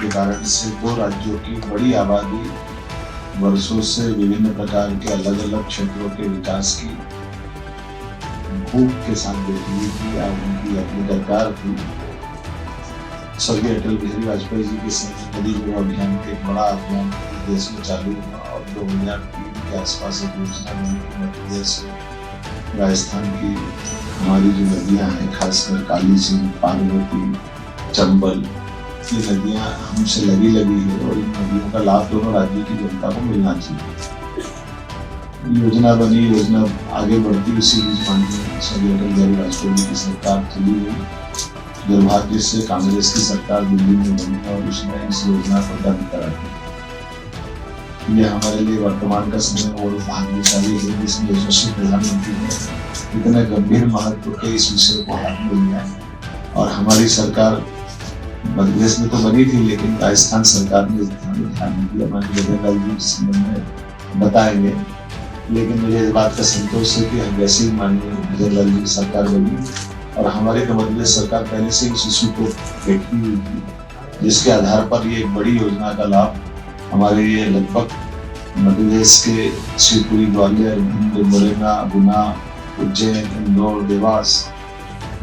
के कारण से दो राज्यों की बड़ी आबादी वर्षों से विभिन्न प्रकार के अलग अलग क्षेत्रों के विकास की भूख के साथ बैठी हुई थी या उनकी अपनी दरकार थी। स्वर्गीय अटल बिहारी वाजपेयी जी के समय नदी जोड़ो अभियान के एक बड़ा अभियान देश में चालू हुआ और 2003 के आसपास एक योजना बनी कि मध्य प्रदेश राजस्थान की हमारी जो नदियां हैं, खासकर काली सिंध, पार्वती, चंबल, ये नदियां हमसे लगी है और इन नदियों का लाभ दोनों राज्यों की जनता को मिलना चाहिए। योजना बनी, योजना आगे बढ़ती, उसी बीच माननीय स्वर्गीय अटल बिहारी वाजपेयी की सरकार चली गई। दुर्भाग्य से कांग्रेस की सरकार दिल्ली में बनी और उसने इस योजना को बंद करा दिया। यह हमारे लिए वर्तमान का समय और भाग्यशाली है जिसमें यशस्वी प्रधानमंत्री ने इतने गंभीर महत्व के इस विषय को हाथ में लिया है। और हमारी सरकार मध्य प्रदेश में तो बनी थी, लेकिन राजस्थान सरकार ने ध्यान नहीं दिया। माननीय गजेंद्र जी इस संबंध में बताएंगे, लेकिन मुझे इस बात का संतोष है कि जैसे ही माननीय गजेंद्र जी की सरकार बनी और हमारी मध्य प्रदेश सरकार पहले से इस इशू को देखी हुई थी, जिसके आधार पर ये एक बड़ी योजना का लाभ हमारे ये लगभग मध्य प्रदेश के शिवपुरी, ग्वालियर, भिंड, मुरैना, गुना, उज्जैन, इंदौर, देवास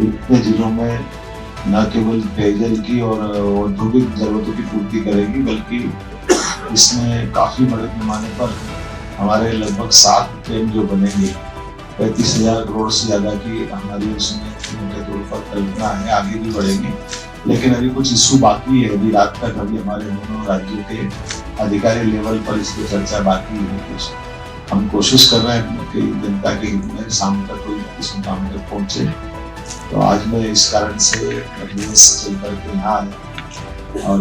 इतने जिलों में न केवल पेयजल की और औद्योगिक जरूरतों की पूर्ति करेगी, बल्कि इसमें काफी बड़े पैमाने पर हमारे लगभग 7 ट्रेन जो बनेंगे, 35,000 करोड़ से ज्यादा की हमारी उसमें मोटे तौर पर कल्पना है। आगे भी बढ़ेगी, लेकिन अभी कुछ इशू बाकी है। अभी रात तक अभी हमारे दोनों राज्यों के अधिकारी लेवल पर इस पर चर्चा बाकी है। कुछ हम कोशिश कर रहे हैं कि जनता के हित में शाम तक कोई इस मुकाम तक पहुंचे। तो आज मैं इस कारण से प्रदेश चल करके यहाँ आया और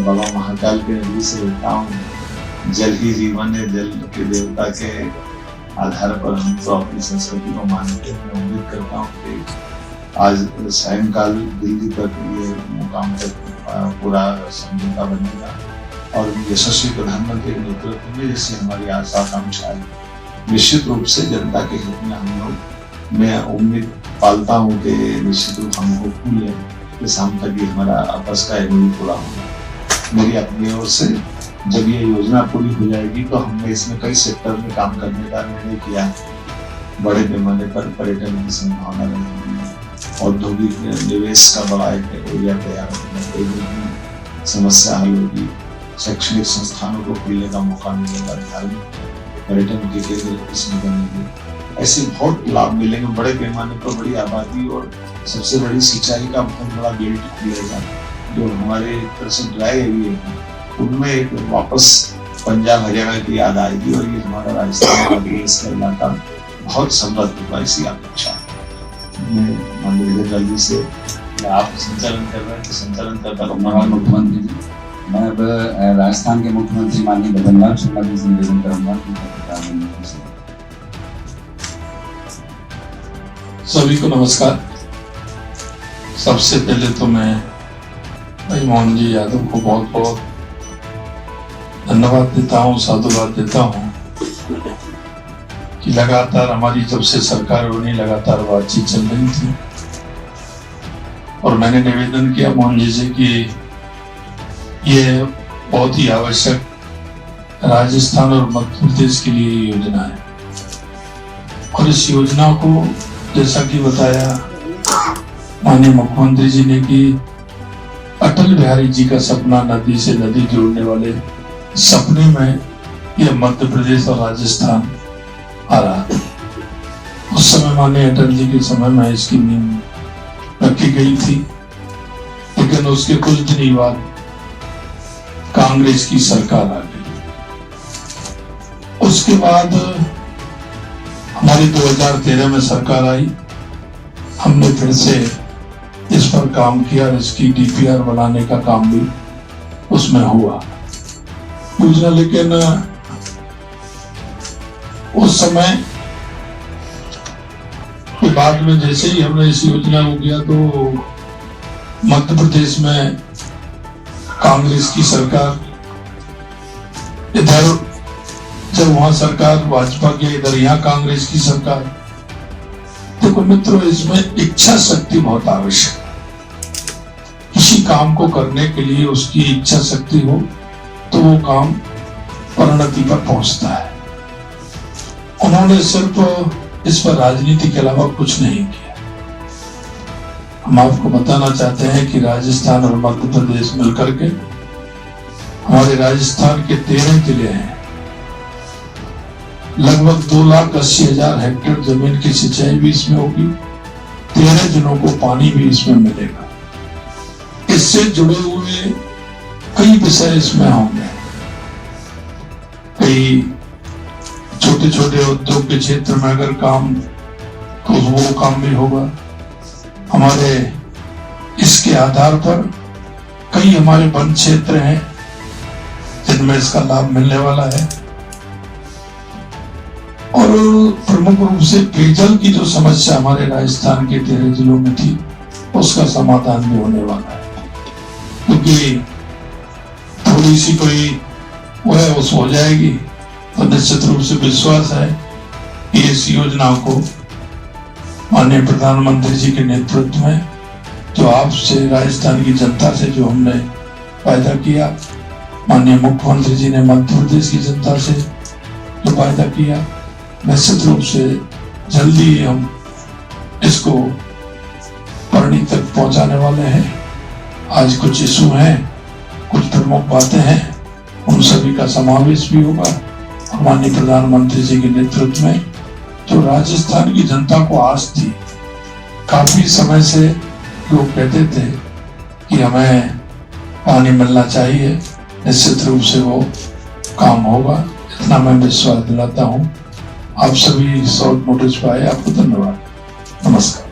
बाबा महाकाल के नदी से रहता हूँ। जल ही जीवन है, जल के देवता के आधार पर हम तो अपनी संस्कृति को मानते हैं। मैं उम्मीद करता हूँ कि आज सायंकाल दिल्ली तक ये मुकाम तक पूरा समझौता बनेगा और यशस्वी प्रधानमंत्री के नेतृत्व में जैसे हमारी आशा आकांक्षा है, निश्चित रूप से जनता के हित में हम लोग, मैं उम्मीद पालता हूँ कि निश्चित रूप हमको फूल है कि शाम तक ये हमारा आपस का एमओयू पूरा होगा। मेरी अपनी ओर से जब ये योजना पूरी हो जाएगी तो हमने इसमें कई सेक्टर में काम करने का निर्णय किया है। बड़े पैमाने पर पर्यटन की संभावना रहेगी, औद्योगिक निवेश का बड़ा एक एरिया तैयार होगा, समस्या हल होगी, शैक्षणिक संस्थानों को खुलने का मौका मिलेगा, धार्मिक पर्यटन के केंद्र इसमें बनेंगे। ऐसे बहुत लाभ मिलेंगे बड़े पैमाने पर। बड़ी आबादी और सबसे बड़ी सिंचाई का बहुत बड़ा बेल्ट खुलेगा। जो हमारे तरह से ड्राई एरिया है उनमें एक वापस पंजाब हरियाणा की याद आएगी और ये हमारा राजस्थान का इलाका बहुत समृद्ध होगा, इसी अपेक्षा में माननीय जल्दी से आप संचालन कर रहे हैं तो संचालन करता रहूंगा। मुख्यमंत्री जी, मैं अब राजस्थान के मुख्यमंत्री माननीय भगवान शर्मा जी से निवेदन करूंगा। सभी को नमस्कार। सबसे पहले तो मैं भाई मोहन जी यादव को बहुत बहुत धन्यवाद देता हूँ, साधुवाद देता हूँ कि लगातार हमारी जब से सरकार बनी लगातार बातचीत चल रही थी और मैंने निवेदन किया मोहन जी से कि ये बहुत ही आवश्यक राजस्थान और मध्य प्रदेश के लिए योजना है और इस योजना को जैसा कि बताया माननीय मुख्यमंत्री जी ने कि अटल बिहारी जी का सपना नदी से नदी जोड़ने वाले सपने में यह मध्य प्रदेश और राजस्थान आ रहा था। उस समय माननीय अटल जी के समय में इसकी नींव रखी गई थी, लेकिन उसके कुछ दिन बाद कांग्रेस की सरकार आ गई। उसके बाद हमारी 2013 में सरकार आई, हमने फिर से इस पर काम किया, इसकी डीपीआर बनाने का काम भी उसमें हुआ योजना। लेकिन उस समय के बाद में जैसे ही हमने इस योजना को किया तो मध्य प्रदेश में कांग्रेस की सरकार, इधर जब वहां सरकार भाजपा की, इधर यहाँ कांग्रेस की सरकार। देखो मित्रों, इसमें इच्छा शक्ति बहुत आवश्यक। किसी काम को करने के लिए उसकी इच्छा शक्ति हो तो वो काम परिणति पर पहुंचता है। उन्होंने सिर्फ इस पर राजनीति के अलावा कुछ नहीं किया। हम आपको बताना चाहते हैं कि राजस्थान और मध्य प्रदेश मिलकर के हमारे राजस्थान के 13 जिले हैं। लगभग 2,80,000 हेक्टेयर जमीन की सिंचाई भी इसमें होगी। 13 जिलों को पानी भी इसमें मिलेगा। इससे जुड़े हुए कई विषय इसमें होंगे। कई छोटे छोटे उद्योग के क्षेत्र में अगर काम तो वो काम भी होगा। हमारे इसके आधार पर कई हमारे वन क्षेत्र हैं जिनमें इसका लाभ मिलने वाला है। और प्रमुख रूप से पेयजल की जो समस्या हमारे राजस्थान के 13 जिलों में थी उसका समाधान भी होने वाला है, क्योंकि थोड़ी सी कोई वह उस हो जाएगी तो निश्चित रूप से विश्वास है कि इस योजना को माननीय प्रधानमंत्री जी के नेतृत्व में जो आपसे राजस्थान की जनता से जो हमने वायदा किया, माननीय मुख्यमंत्री जी ने मध्य प्रदेश की जनता से जो वायदा किया, निश्चित रूप से जल्दी ही हम इसको परिणति तक पहुंचाने वाले हैं। आज कुछ इशू हैं, कुछ प्रमुख बातें हैं, उन सभी का समावेश भी होगा। माननीय प्रधानमंत्री जी के नेतृत्व में जो राजस्थान की जनता को आस थी, काफी समय से लोग कहते थे कि हमें पानी मिलना चाहिए, निश्चित रूप से वो काम होगा, इतना मैं विश्वास दिलाता हूँ। आप सभी शॉर्ट नोटिस पर आए, आपको धन्यवाद। नमस्कार।